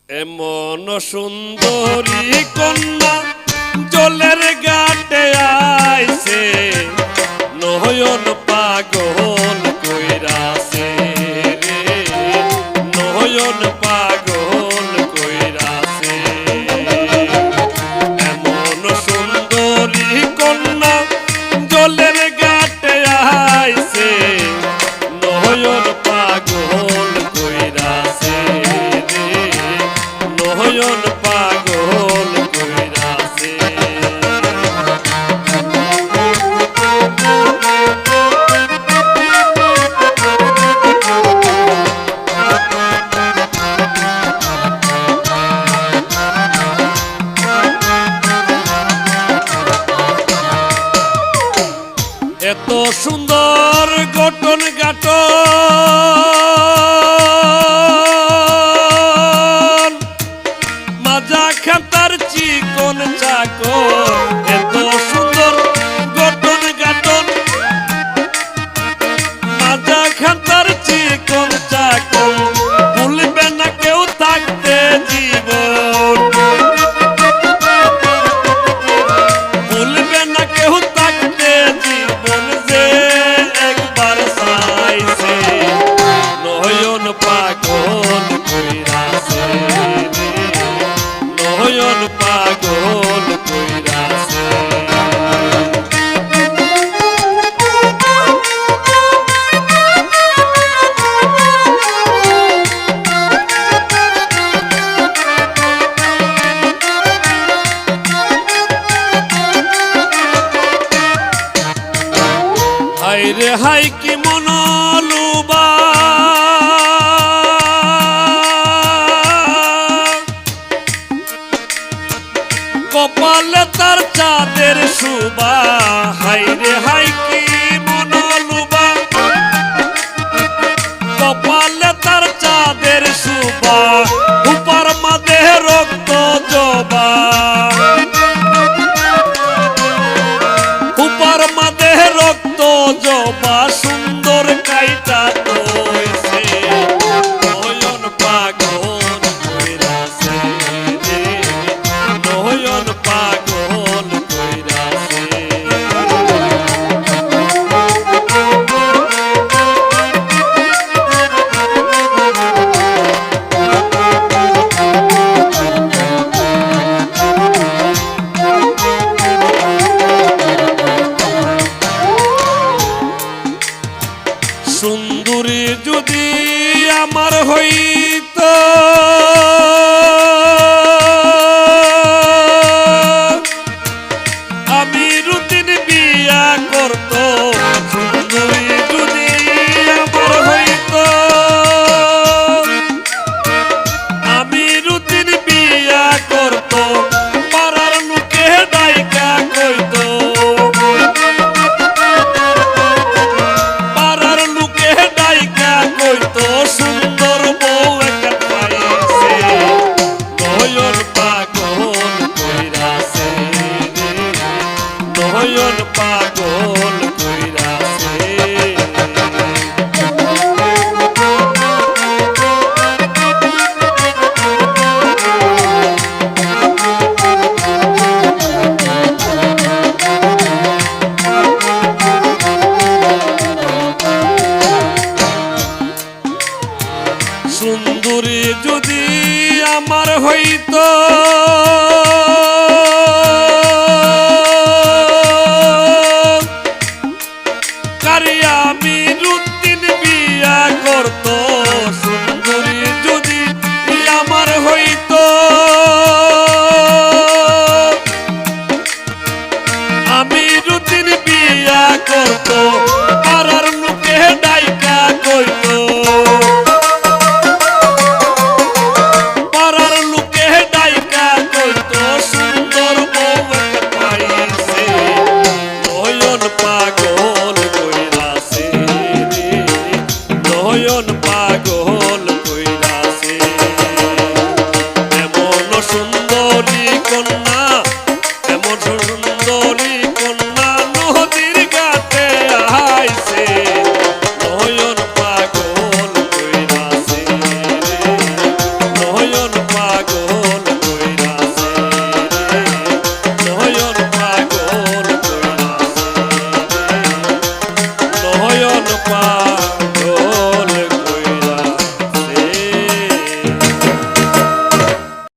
এমন সুন্দরী কন্যা জলের ঘাটে আইছে, নয়ন পাগল কইরাছে রে, নয়ন পাগল কইরাছে। এমন সুন্দরী কন্যা জলের ঘাটে আইছে, নয়ন পাগল কইরাছে রে, নয়ন পাগল কইরাছে। এত সুন্দর গঠন গাঠন, মাজা খাতার চিকন চাকন। এত সুন্দর গঠন গাঠন, মাজা খাতার চিকন চাকন, ভুলবে না কেউ থাকতে জীবন, ভুলবে না কেউ থাকতে জীবন। যে একবার চাইছে, নয়ন পাগল কইরাছে রে, নয়ন পাগল কইরাছে। হাই রে হাই কি মনলুবা, কপালে তার চাঁদের শোভা। হাই রে হাই কি মনলুবা, কপালে তার চাঁদের শোভা। উপার মাঝে রক্ত জবা, উপার মাঝে রক্ত জবা, সুন্দর কাইটা তৈছে, নয়ন পাগল কইরাছে রে, নয়ন পাগল কইরাছে। সুন্দরী যদি আমার হইতো, আমি রুতিন বিয়া করত। সুন্দরী যদি আমার হইতো, আমি রুতিন বিয়া করত। পাড়ার লোকে ডাইকা কইতো, পাড়ার লোকে ডাইকা কইতো, সুন্দর বউ একটা পাইছে, নয়ন পাগল কইরাছে রে, নয়ন পাগল কইরাছে। সুন্দরী যদি আমার হইতো,